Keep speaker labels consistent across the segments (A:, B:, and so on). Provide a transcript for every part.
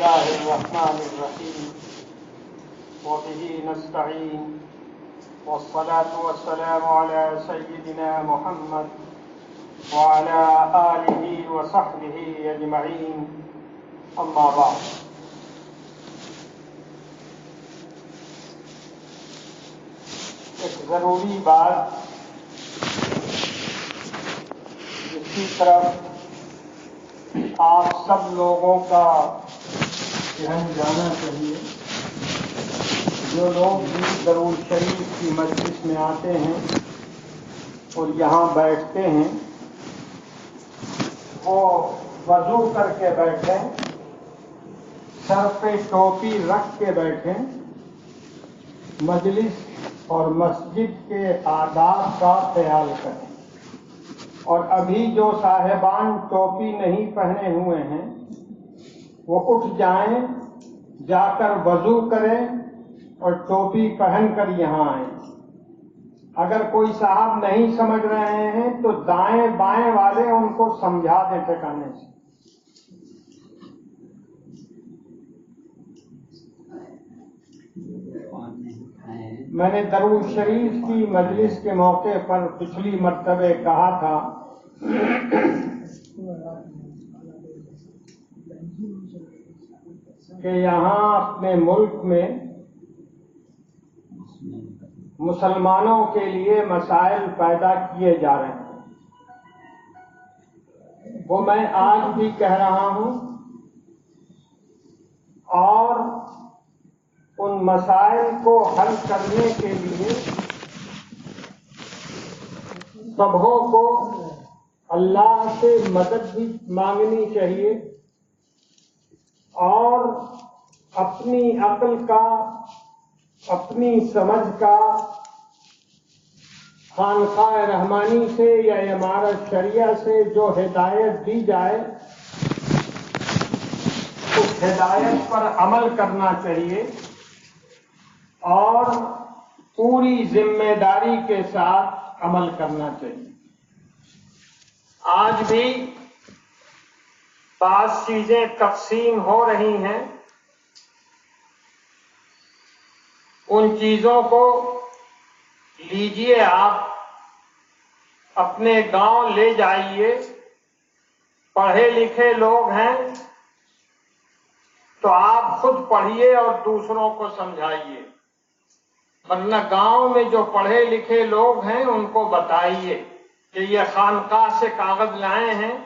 A: الله الرحمن الرحيم وبه نستعين والصلاة والسلام على سيدنا محمد وعلى آله وصحبه أجمعين أما بعد. ایک ضروری بات جس کی طرف آپ سب لوگوں کا ذہن جانا چاہیے، جو لوگ بھی درود شریف کی مجلس میں آتے ہیں اور یہاں بیٹھتے ہیں وہ وضو کر کے بیٹھیں، سر پہ ٹوپی رکھ کے بیٹھیں، مجلس اور مسجد کے آداب کا خیال کریں، اور ابھی جو صاحبان ٹوپی نہیں پہنے ہوئے ہیں وہ اٹھ جائیں، جا کر وضو کریں اور ٹوپی پہن کر یہاں آئیں۔ اگر کوئی صاحب نہیں سمجھ رہے ہیں تو دائیں بائیں والے ان کو سمجھا دیں ٹھکانے سے۔ میں نے درود شریف کی مجلس کے موقع پر پچھلی مرتبہ کہا تھا کہ یہاں اپنے ملک میں مسلمانوں کے لیے مسائل پیدا کیے جا رہے ہیں، وہ میں آج بھی کہہ رہا ہوں، اور ان مسائل کو حل کرنے کے لیے سبوں کو اللہ سے مدد بھی مانگنی چاہیے، اور اپنی عقل کا، اپنی سمجھ کا خانقاہ رحمانی سے یا امارت شریعہ سے جو ہدایت دی جائے اس ہدایت پر عمل کرنا چاہیے، اور پوری ذمہ داری کے ساتھ عمل کرنا چاہیے۔ آج بھی بعض چیزیں تقسیم ہو رہی ہیں، ان چیزوں کو لیجئے، آپ اپنے گاؤں لے جائیے، پڑھے لکھے لوگ ہیں تو آپ خود پڑھیے اور دوسروں کو سمجھائیے، ورنہ گاؤں میں جو پڑھے لکھے لوگ ہیں ان کو بتائیے کہ یہ خانقاہ سے کاغذ لائے ہیں،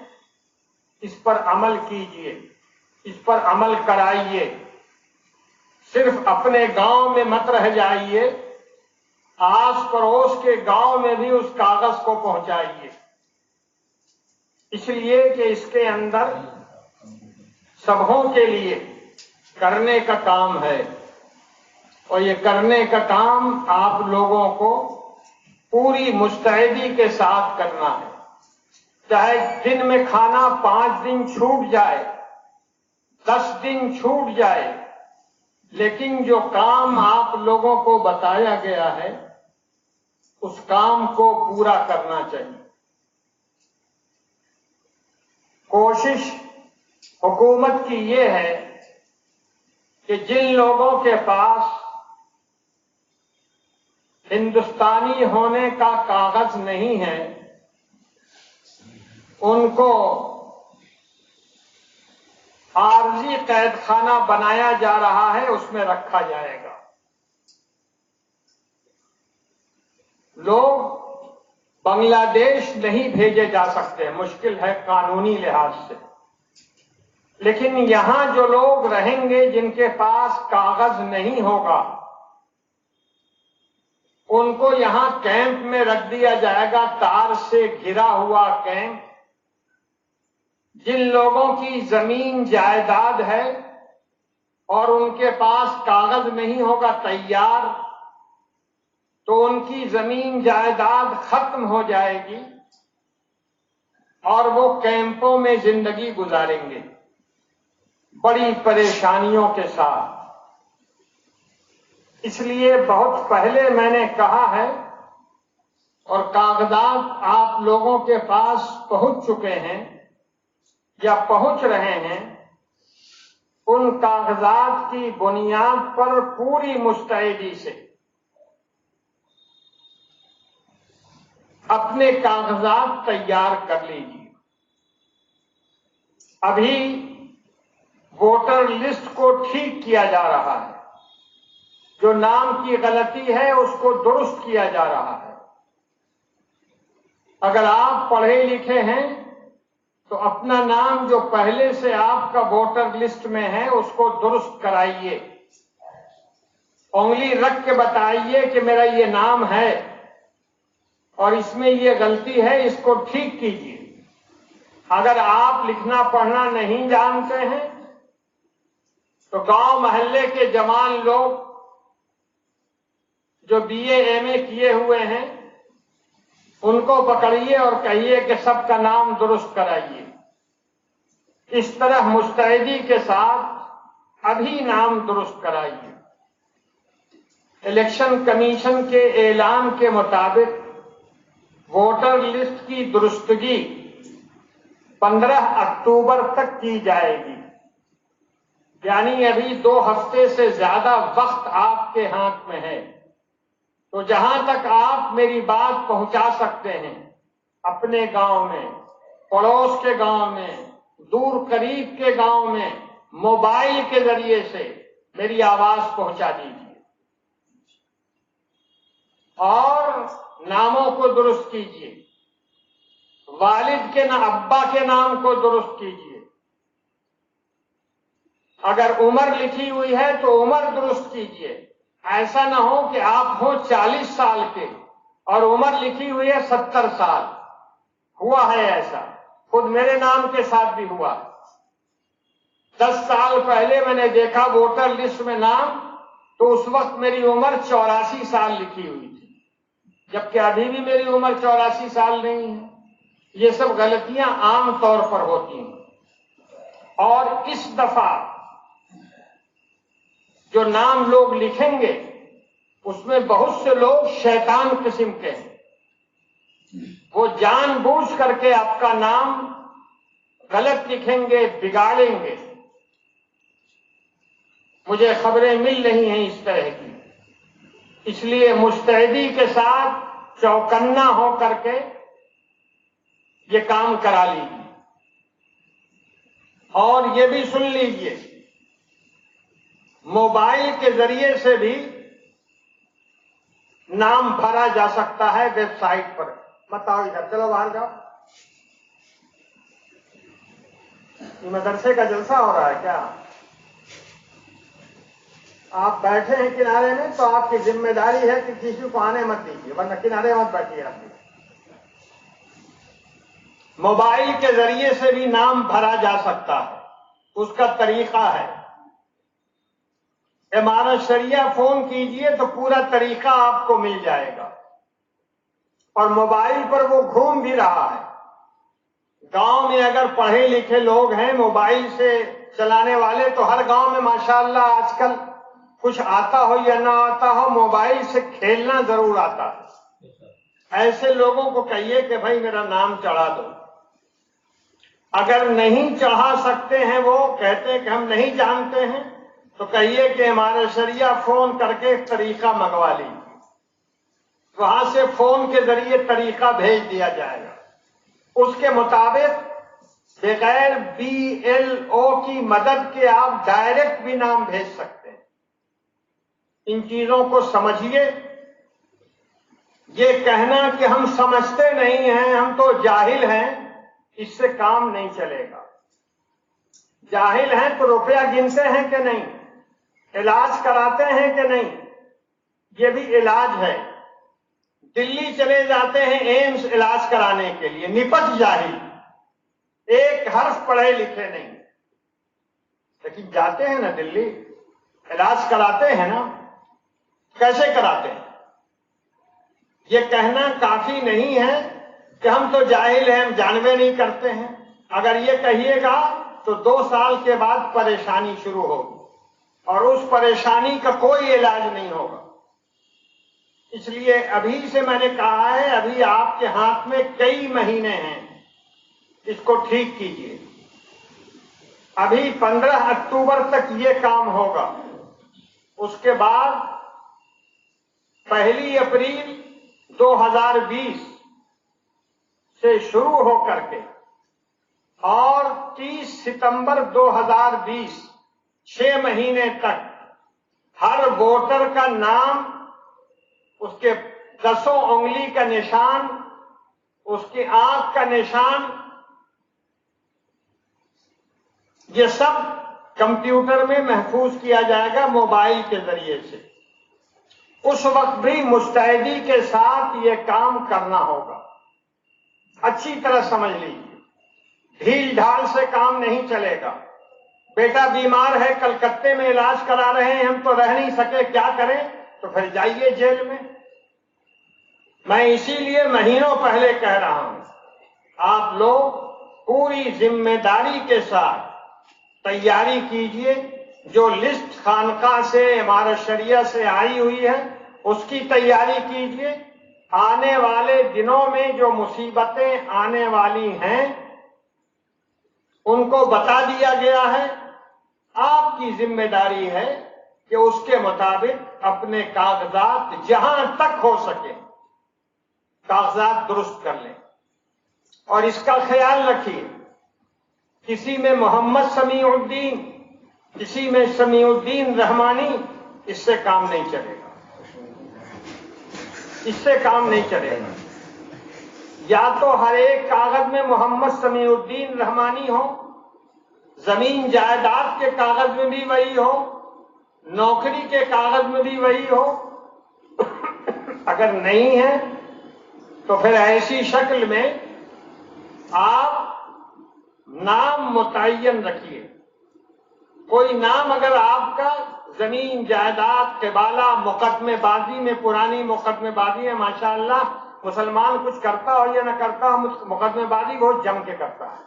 A: اس پر عمل کیجئے، اس پر عمل کرائیے، صرف اپنے گاؤں میں مت رہ جائیے، آس پڑوس کے گاؤں میں بھی اس کاغذ کو پہنچائیے، اس لیے کہ اس کے اندر سبوں کے لیے کرنے کا کام ہے، اور یہ کرنے کا کام آپ لوگوں کو پوری مستعدی کے ساتھ کرنا ہے۔ چاہے دن میں کھانا 5 دن چھوٹ جائے، 10 دن چھوٹ جائے، لیکن جو کام آپ لوگوں کو بتایا گیا ہے اس کام کو پورا کرنا چاہیے۔ کوشش حکومت کی یہ ہے کہ جن لوگوں کے پاس ہندوستانی ہونے کا کاغذ نہیں ہے ان کو عارضی قید خانہ بنایا جا رہا ہے، اس میں رکھا جائے گا۔ لوگ بنگلہ دیش نہیں بھیجے جا سکتے، مشکل ہے قانونی لحاظ سے، لیکن یہاں جو لوگ رہیں گے جن کے پاس کاغذ نہیں ہوگا ان کو یہاں کیمپ میں رکھ دیا جائے گا، تار سے گھرا ہوا کیمپ۔ جن لوگوں کی زمین جائیداد ہے اور ان کے پاس کاغذ نہیں ہوگا تیار، تو ان کی زمین جائیداد ختم ہو جائے گی اور وہ کیمپوں میں زندگی گزاریں گے بڑی پریشانیوں کے ساتھ۔ اس لیے بہت پہلے میں نے کہا ہے، اور کاغذات آپ لوگوں کے پاس پہنچ چکے ہیں یا پہنچ رہے ہیں، ان کاغذات کی بنیاد پر پوری مستعدی سے اپنے کاغذات تیار کر لیجیے۔ ابھی ووٹر لسٹ کو ٹھیک کیا جا رہا ہے، جو نام کی غلطی ہے اس کو درست کیا جا رہا ہے۔ اگر آپ پڑھے لکھے ہیں تو اپنا نام جو پہلے سے آپ کا ووٹر لسٹ میں ہے اس کو درست کرائیے، انگلی رکھ کے بتائیے کہ میرا یہ نام ہے اور اس میں یہ غلطی ہے، اس کو ٹھیک کیجیے۔ اگر آپ لکھنا پڑھنا نہیں جانتے ہیں تو گاؤں محلے کے جوان لوگ جو بی اے ایم اے کیے ہوئے ہیں ان کو پکڑیے اور کہیے کہ سب کا نام درست کرائیے۔ اس طرح مستعدی کے ساتھ ابھی نام درست کرائیے۔ الیکشن کمیشن کے اعلان کے مطابق ووٹر لسٹ کی درستگی 15 اکتوبر تک کی جائے گی، یعنی ابھی 2 ہفتے سے زیادہ وقت آپ کے ہاتھ میں ہے۔ تو جہاں تک آپ میری بات پہنچا سکتے ہیں، اپنے گاؤں میں، پڑوس کے گاؤں میں، دور قریب کے گاؤں میں موبائل کے ذریعے سے میری آواز پہنچا دیجیے اور ناموں کو درست کیجیے۔ والد کے ابا کے نام کو درست کیجیے۔ اگر عمر لکھی ہوئی ہے تو عمر درست کیجیے۔ ایسا نہ ہو کہ آپ ہوں 40 سال کے اور عمر لکھی ہوئی ہے 70 سال۔ ہوا ہے ایسا، خود میرے نام کے ساتھ بھی ہوا۔ 10 سال پہلے میں نے دیکھا ووٹر لسٹ میں نام، تو اس وقت میری عمر 84 سال لکھی ہوئی تھی، جبکہ ابھی بھی میری عمر 84 سال نہیں ہے۔ یہ سب غلطیاں عام طور پر ہوتی ہیں، اور اس دفعہ جو نام لوگ لکھیں گے اس میں بہت سے لوگ شیطان قسم کے ہیں، وہ جان بوجھ کر کے آپ کا نام غلط لکھیں گے، بگاڑیں گے۔ مجھے خبریں مل رہی ہیں اس طرح کی، اس لیے مستعدی کے ساتھ چوکنا ہو کر کے یہ کام کرا لیجیے۔ اور یہ بھی سن لیجیے، موبائل کے ذریعے سے بھی نام بھرا جا سکتا ہے ویب سائٹ پر۔ بتاؤ ادھر، چلو باہر جاؤ۔ یہ مدرسے کا جلسہ ہو رہا ہے کیا؟ آپ بیٹھے ہیں کنارے میں تو آپ کی ذمہ داری ہے کہ کسی کو آنے مت دیجیے، ورنہ کنارے مت بیٹھیے آپ۔ موبائل کے ذریعے سے بھی نام بھرا جا سکتا ہے، اس کا طریقہ ہے۔ امارت شریعہ فون کیجئے تو پورا طریقہ آپ کو مل جائے گا، اور موبائل پر وہ گھوم بھی رہا ہے۔ گاؤں میں اگر پڑھے لکھے لوگ ہیں موبائل سے چلانے والے، تو ہر گاؤں میں ماشاءاللہ آج کل کچھ آتا ہو یا نہ آتا ہو، موبائل سے کھیلنا ضرور آتا ہے۔ ایسے لوگوں کو کہیے کہ بھائی میرا نام چڑھا دو۔ اگر نہیں چڑھا سکتے ہیں، وہ کہتے ہیں کہ ہم نہیں جانتے ہیں، تو کہیے کہ ہمارا شریعہ فون کر کے ایک طریقہ منگوا لیجیے، وہاں سے فون کے ذریعے طریقہ بھیج دیا جائے گا۔ اس کے مطابق بغیر BLO کی مدد کے آپ ڈائریکٹ بھی نام بھیج سکتے ہیں۔ ان چیزوں کو سمجھیے۔ یہ کہنا کہ ہم سمجھتے نہیں ہیں، ہم تو جاہل ہیں، اس سے کام نہیں چلے گا۔ جاہل ہیں تو روپیہ گنتے ہیں کہ نہیں؟ علاج کراتے ہیں کہ نہیں؟ یہ بھی علاج ہے۔ دلی چلے جاتے ہیں ایمس علاج کرانے کے لیے، نپٹ جاہل، ایک حرف پڑھے لکھے نہیں، لیکن جاتے ہیں نا دلی، علاج کراتے ہیں نا۔ کیسے کراتے ہیں؟ یہ کہنا کافی نہیں ہے کہ ہم تو جاہل ہیں، ہم جانبے نہیں کرتے ہیں۔ اگر یہ کہیے گا تو 2 سال کے بعد پریشانی شروع ہوگی، اور اس پریشانی کا کوئی علاج نہیں ہوگا۔ اس لیے ابھی سے میں نے کہا ہے، ابھی آپ کے ہاتھ میں کئی مہینے ہیں، اس کو ٹھیک کیجیے۔ ابھی 15 اکتوبر تک یہ کام ہوگا. اس کے بعد 1 اپریل 2020 سے شروع ہو کر کے اور 30 ستمبر 2020 6 مہینے تک ہر ووٹر کا نام، اس کے 10 انگلی کا نشان، اس کی آنکھ کا نشان، یہ سب کمپیوٹر میں محفوظ کیا جائے گا موبائل کے ذریعے سے. اس وقت بھی مستعدی کے ساتھ یہ کام کرنا ہوگا. اچھی طرح سمجھ لیجیے، ڈھیل ڈھال سے کام نہیں چلے گا. بیٹا بیمار ہے، کلکتے میں علاج کرا رہے ہیں، ہم تو رہ نہیں سکے، کیا کریں؟ تو پھر جائیے جیل میں. میں اسی لیے مہینوں پہلے کہہ رہا ہوں، آپ لوگ پوری ذمہ داری کے ساتھ تیاری کیجیے. جو لسٹ خانقاہ سے، امارت شریعہ سے آئی ہوئی ہے، اس کی تیاری کیجیے. آنے والے دنوں میں جو مصیبتیں آنے والی ہیں ان کو بتا دیا گیا ہے. آپ کی ذمہ داری ہے کہ اس کے مطابق اپنے کاغذات جہاں تک ہو سکے کاغذات درست کر لیں. اور اس کا خیال رکھیے، کسی میں محمد سمیع الدین، کسی میں سمیع الدین رحمانی، اس سے کام نہیں چلے گا. اس سے کام نہیں چلے گا. یا تو ہر ایک کاغذ میں محمد سمیع الدین رحمانی ہو، زمین جائیداد کے کاغذ میں بھی وہی ہو، نوکری کے کاغذ میں بھی وہی ہو. اگر نہیں ہے تو پھر ایسی شکل میں آپ نام متعین رکھیے. کوئی نام اگر آپ کا زمین جائیداد قبالہ مقدمے بازی میں، پرانی مقدمے بازی ہے، ماشاءاللہ مسلمان کچھ کرتا ہو یا نہ کرتا ہو، مقدمے بازی بہت جم کے کرتا ہے.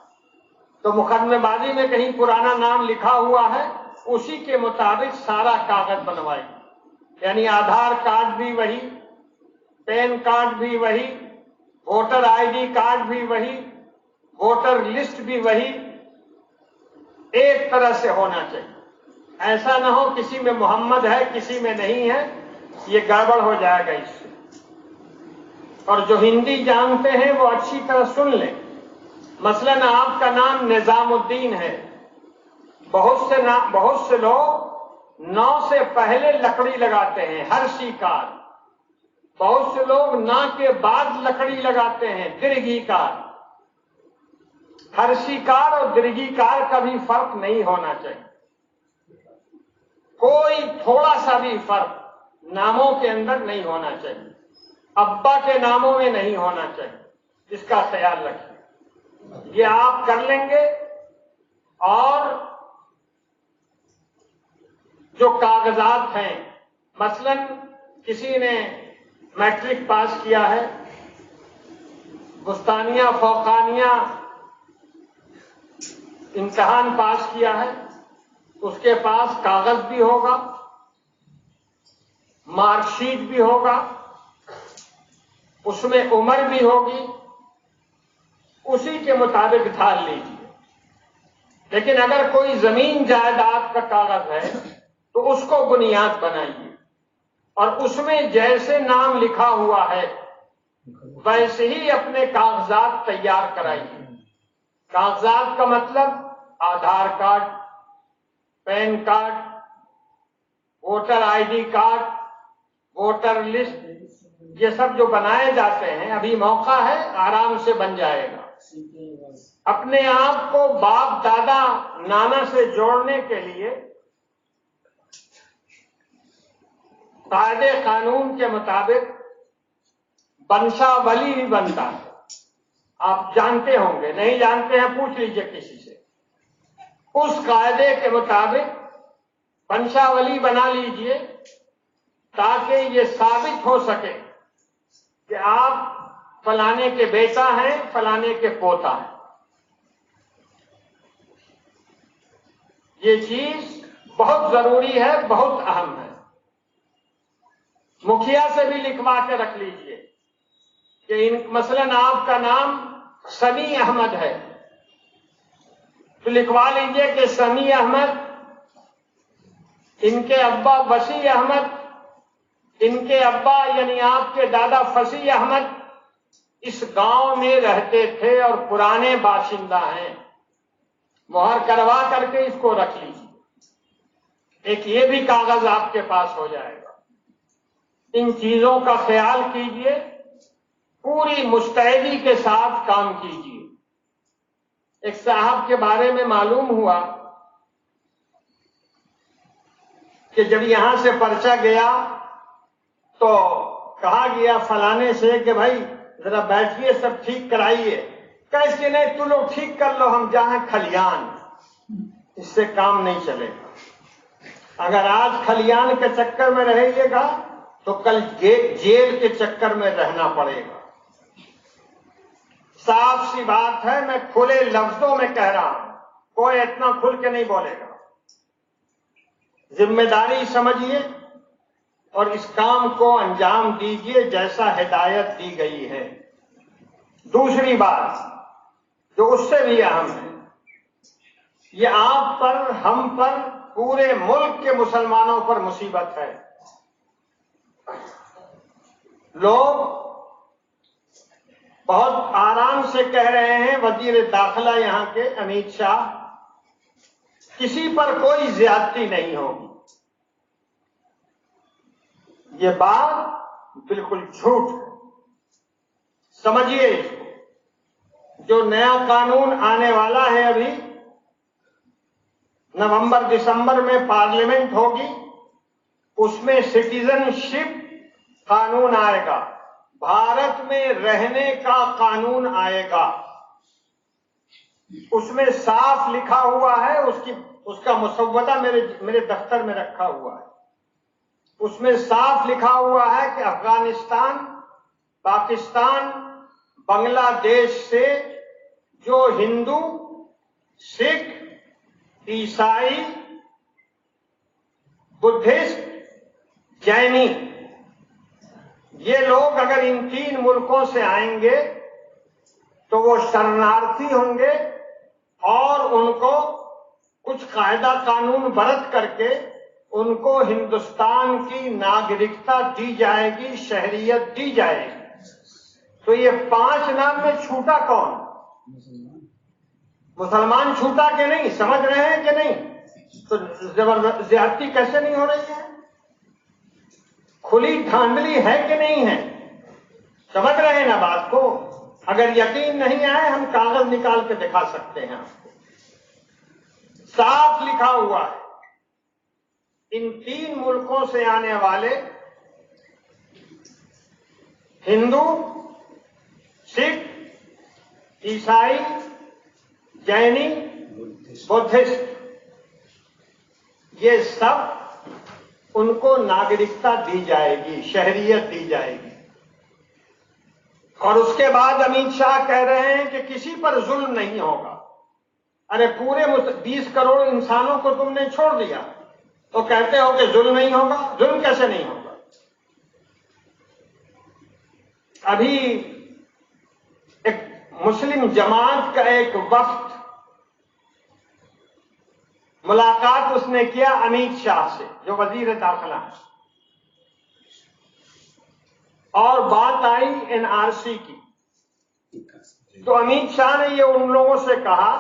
A: تو مقدمے بازی میں کہیں پرانا نام لکھا ہوا ہے، اسی کے مطابق سارا کاغذ بنوائے. یعنی آدھار کارڈ بھی وہی، پین کارڈ بھی وہی، ووٹر آئی ڈی کارڈ بھی وہی، ووٹر لسٹ بھی وہی، ایک طرح سے ہونا چاہیے. ایسا نہ ہو کسی میں محمد ہے کسی میں نہیں ہے، یہ گڑبڑ ہو جائے گا اس سے. اور جو ہندی جانتے ہیں وہ اچھی طرح سن لیں. مثلا آپ کا نام نظام الدین ہے، بہت سے لوگ نو سے پہلے لکڑی لگاتے ہیں، ہرشی کار. بہت سے لوگ نا کے بعد لکڑی لگاتے ہیں، درگھی کار. ہرشی کار اور درگھی کار کا بھی فرق نہیں ہونا چاہیے. کوئی تھوڑا سا بھی فرق ناموں کے اندر نہیں ہونا چاہیے. ابا کے ناموں میں نہیں ہونا چاہیے. اس کا خیال رکھیں. یہ آپ کر لیں گے. اور جو کاغذات ہیں، مثلا کسی نے میٹرک پاس کیا ہے، بستانیہ فوقانیہ امتحان پاس کیا ہے، اس کے پاس کاغذ بھی ہوگا، مارک شیٹ بھی ہوگا، اس میں عمر بھی ہوگی، اسی کے مطابق ڈھال لیجیے. لیکن اگر کوئی زمین جائیداد کا کاغذ ہے تو اس کو بنیاد بنائیے اور اس میں جیسے نام لکھا ہوا ہے ویسے ہی اپنے کاغذات تیار کرائیے. کاغذات کا مطلب Aadhaar card, PAN card, voter I D card, voter list, یہ سب جو بنائے جاتے ہیں، ابھی موقع ہے، آرام سے بن جائے گا. اپنے آپ کو باپ دادا نانا سے جوڑنے کے لیے قاعدے قانون کے مطابق بنشا ولی بھی بنتا ہے. آپ جانتے ہوں گے، نہیں جانتے ہیں پوچھ لیجئے کسی سے. اس قاعدے کے مطابق بنشا ولی بنا لیجئے تاکہ یہ ثابت ہو سکے کہ آپ فلانے کے بیٹا ہیں، فلانے کے پوتا ہیں. یہ چیز بہت ضروری ہے، بہت اہم ہے. مکھیا سے بھی لکھوا کے رکھ لیجئے کہ مثلا آپ کا نام سمیع احمد ہے، تو لکھوا لیجئے کہ سمیع احمد، ان کے ابا وسیع احمد، ان کے ابا یعنی آپ کے دادا فصیح احمد اس گاؤں میں رہتے تھے اور پرانے باشندہ ہیں. مہر کروا کر کے اس کو رکھ لیجیے. ایک یہ بھی کاغذ آپ کے پاس ہو جائے گا. ان چیزوں کا خیال کیجیے، پوری مستعدی کے ساتھ کام کیجیے. ایک صاحب کے بارے میں معلوم ہوا کہ جب یہاں سے پرچہ گیا تو کہا گیا فلانے سے کہ بھائی ذرا بیٹھیے، سب ٹھیک کرائیے. کیسے نہیں، تو لوگ ٹھیک کر لو، ہم جائیں کھلیان. اس سے کام نہیں چلے گا. اگر آج کھلیان کے چکر میں رہیے گا تو کل جیل کے چکر میں رہنا پڑے گا. صاف سی بات ہے، میں کھلے لفظوں میں کہہ رہا ہوں، کوئی اتنا کھل کے نہیں بولے گا. ذمہ داری سمجھیے اور اس کام کو انجام دیجیے جیسا ہدایت دی گئی ہے. دوسری بات جو اس سے بھی اہم ہے، یہ آپ پر، ہم پر، پورے ملک کے مسلمانوں پر مصیبت ہے. لوگ بہت آرام سے کہہ رہے ہیں، وزیر داخلہ یہاں کے امیت شاہ، کسی پر کوئی زیادتی نہیں ہوگی. یہ بات بالکل جھوٹ ہے. سمجھیے اس کو. جو نیا قانون آنے والا ہے، ابھی نومبر دسمبر میں پارلیمنٹ ہوگی، اس میں سٹیزن شپ قانون آئے گا، بھارت میں رہنے کا قانون آئے گا. اس میں صاف لکھا ہوا ہے، اس کا مسودہ میرے دفتر میں رکھا ہوا ہے. اس میں صاف لکھا ہوا ہے کہ افغانستان، پاکستان، بنگلہ دیش سے جو ہندو، سکھ، عیسائی، بدھسٹ، جینی، یہ لوگ اگر ان 3 ملکوں سے آئیں گے تو وہ شرنارتھی ہوں گے اور ان کو کچھ قاعدہ قانون برت کر کے ان کو ہندوستان کی ناگرکتا دی جائے گی، شہریت دی جائے گی. تو یہ 5 نام میں چھوٹا کون؟ مسلمان چھوٹا کہ نہیں؟ سمجھ رہے ہیں کہ نہیں؟ تو زیادتی کیسے نہیں ہو رہی ہے؟ کھلی دھاندلی ہے کہ نہیں ہے؟ سمجھ رہے ہیں نا بات کو؟ اگر یقین نہیں آئے ہم کاغذ نکال کے دکھا سکتے ہیں آپ کو. صاف لکھا ہوا ہے ان 3 ملکوں سے آنے والے ہندو، سکھ، عیسائی، جینی، بدھسٹ، یہ سب ان کو ناگرکتا دی جائے گی، شہریت دی جائے گی. اور اس کے بعد امیت شاہ کہہ رہے ہیں کہ کسی پر ظلم نہیں ہوگا. ارے پورے 20 کروڑ انسانوں کو تم نے چھوڑ دیا تو کہتے ہو کہ ظلم نہیں ہوگا. ظلم کیسے نہیں ہوگا؟ ابھی ایک مسلم جماعت کا ایک وفد ملاقات اس نے کیا امیت شاہ سے جو وزیر داخلہ ہے، اور بات آئی NRC کی. تو امیت شاہ نے یہ ان لوگوں سے کہا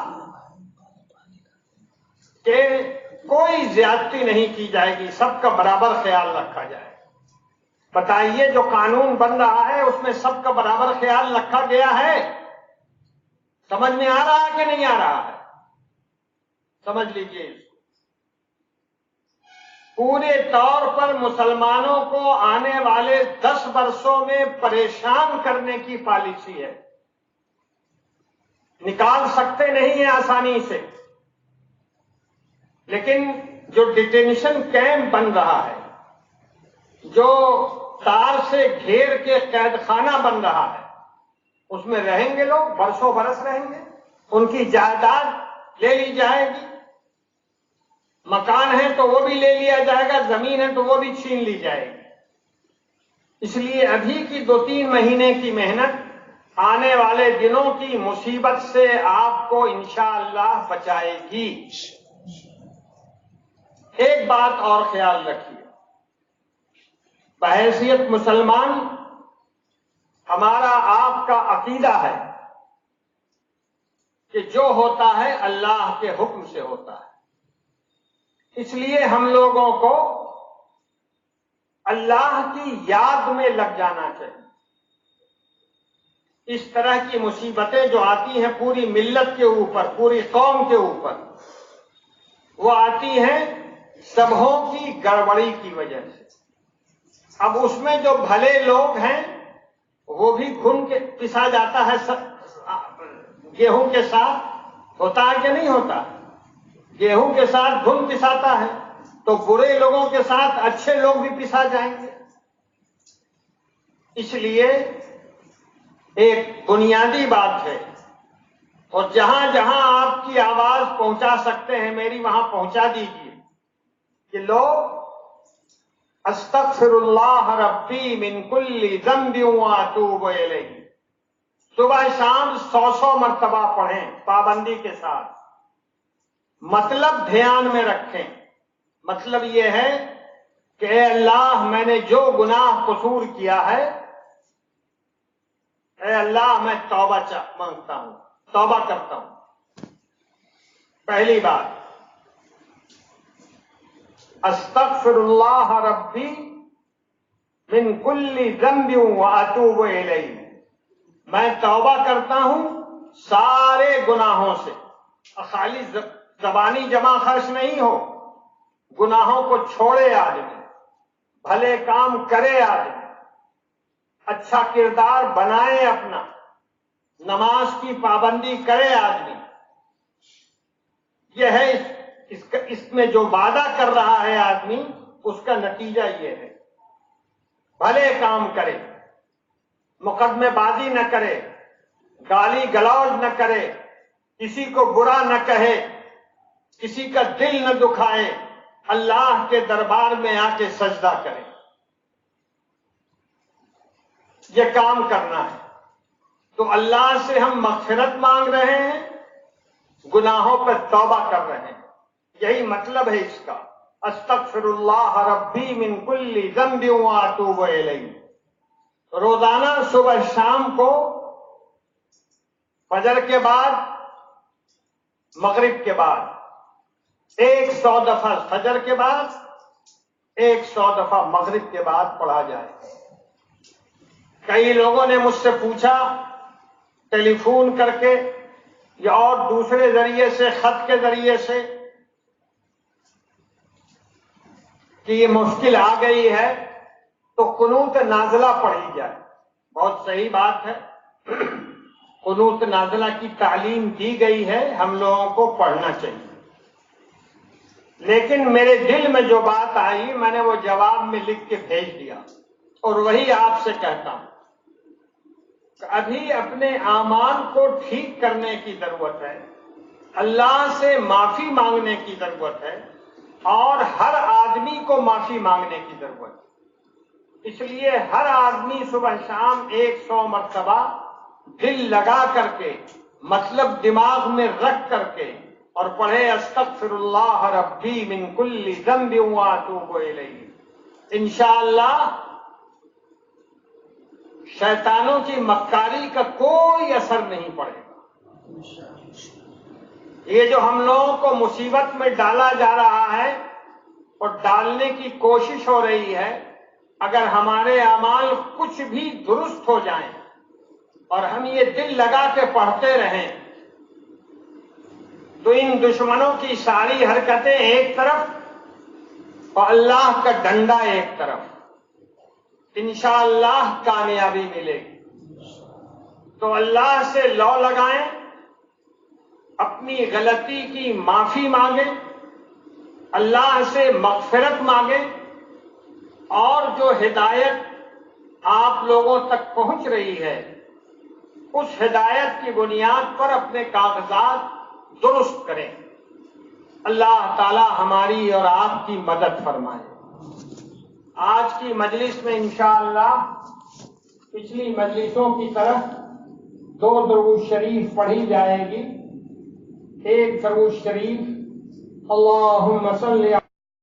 A: کہ کوئی زیادتی نہیں کی جائے گی، سب کا برابر خیال رکھا جائے. بتائیے جو قانون بن رہا ہے اس میں سب کا برابر خیال رکھا گیا ہے؟ سمجھ میں آ رہا ہے کہ نہیں آ رہا ہے؟ سمجھ لیجیے اس کو. پورے طور پر مسلمانوں کو آنے والے 10 برسوں میں پریشان کرنے کی پالیسی ہے. نکال سکتے نہیں ہیں آسانی سے، لیکن جو ڈیٹینشن کیمپ بن رہا ہے، جو تار سے گھیر کے قید خانہ بن رہا ہے، اس میں رہیں گے لوگ، برسوں برس رہیں گے. ان کی جائیداد لے لی جائے گی، مکان ہے تو وہ بھی لے لیا جائے گا، زمین ہے تو وہ بھی چھین لی جائے گی. اس لیے ابھی کی 2-3 مہینے کی محنت آنے والے دنوں کی مصیبت سے آپ کو انشاءاللہ بچائے گی۔ ایک بات اور خیال رکھیے، بحیثیت مسلمان ہمارا آپ کا عقیدہ ہے کہ جو ہوتا ہے اللہ کے حکم سے ہوتا ہے، اس لیے ہم لوگوں کو اللہ کی یاد میں لگ جانا چاہیے۔ اس طرح کی مصیبتیں جو آتی ہیں پوری ملت کے اوپر، پوری قوم کے اوپر، وہ آتی ہیں سبھوں کی گڑبڑی کی وجہ سے۔ اب اس میں جو بھلے لوگ ہیں وہ بھی گھن کے پسا جاتا ہے گیہوں کے ساتھ، ہوتا ہے کہ نہیں ہوتا؟ گیہوں کے ساتھ گھن پساتا ہے تو برے لوگوں کے ساتھ اچھے لوگ بھی پسا جائیں گے۔ اس لیے ایک بنیادی بات ہے، اور جہاں جہاں آپ کی آواز پہنچا سکتے ہیں میری وہاں پہنچا دیجیے کہ لوگ استغفر اللہ ربی من کل ذنب واتوب الیہ صبح شام 100 مرتبہ پڑھیں پابندی کے ساتھ۔ مطلب دھیان میں رکھیں، مطلب یہ ہے کہ اے اللہ میں نے جو گناہ قصور کیا ہے، اے اللہ میں توبہ مانگتا ہوں، توبہ کرتا ہوں۔ پہلی بات، استغفر اللہ ربی من کل ذنب واتوب الیہ، میں توبہ کرتا ہوں سارے گناہوں سے۔ خالی زبانی جمع خرچ نہیں ہو، گناہوں کو چھوڑے آدمی، بھلے کام کرے آدمی، اچھا کردار بنائے اپنا، نماز کی پابندی کرے آدمی۔ یہ ہے اس میں جو وعدہ کر رہا ہے آدمی، اس کا نتیجہ یہ ہے، بھلے کام کرے، مقدمے بازی نہ کرے، گالی گلوج نہ کرے، کسی کو برا نہ کہے، کسی کا دل نہ دکھائے، اللہ کے دربار میں آ کے سجدہ کرے۔ یہ کام کرنا ہے تو اللہ سے ہم مغفرت مانگ رہے ہیں، گناہوں پر توبہ کر رہے ہیں، یہی مطلب ہے اس کا۔ استغفر اللہ ربی من کل ذنب واتوب الیہ۔ روزانہ صبح شام کو، فجر کے بعد، مغرب کے بعد 100 دفعہ فجر کے بعد، 100 دفعہ مغرب کے بعد پڑھا جائے۔ کئی لوگوں نے مجھ سے پوچھا ٹیلی فون کر کے یا اور دوسرے ذریعے سے، خط کے ذریعے سے، کہ یہ مشکل آ گئی ہے تو قنوت نازلہ پڑھی جائے۔ بہت صحیح بات ہے، قنوت نازلہ کی تعلیم دی گئی ہے، ہم لوگوں کو پڑھنا چاہیے۔ لیکن میرے دل میں جو بات آئی میں نے وہ جواب میں لکھ کے بھیج دیا، اور وہی آپ سے کہتا ہوں کہ ابھی اپنے اعمال کو ٹھیک کرنے کی ضرورت ہے، اللہ سے معافی مانگنے کی ضرورت ہے، اور ہر آدمی کو معافی مانگنے کی ضرورت ہے۔ اس لیے ہر آدمی صبح شام 100 مرتبہ دل لگا کر کے، مطلب دماغ میں رکھ کر کے، اور پڑھے استغفر اللہ ربی من کل ذنب واتوب الیہ۔ انشاءاللہ شیطانوں کی مکاری کا کوئی اثر نہیں پڑے گا۔ یہ جو ہم لوگوں کو مصیبت میں ڈالا جا رہا ہے اور ڈالنے کی کوشش ہو رہی ہے، اگر ہمارے اعمال کچھ بھی درست ہو جائیں اور ہم یہ دل لگا کے پڑھتے رہیں، تو ان دشمنوں کی ساری حرکتیں ایک طرف اور اللہ کا ڈنڈا ایک طرف، انشاءاللہ کامیابی ملے گی۔ تو اللہ سے لو لگائیں، اپنی غلطی کی معافی مانگیں، اللہ سے مغفرت مانگیں، اور جو ہدایت آپ لوگوں تک پہنچ رہی ہے اس ہدایت کی بنیاد پر اپنے کاغذات درست کریں۔ اللہ تعالی ہماری اور آپ کی مدد فرمائے۔ آج کی مجلس میں انشاءاللہ پچھلی مجلسوں کی طرح دو درود شریف پڑھی جائے گی. ایک درود شریف اللہم صلی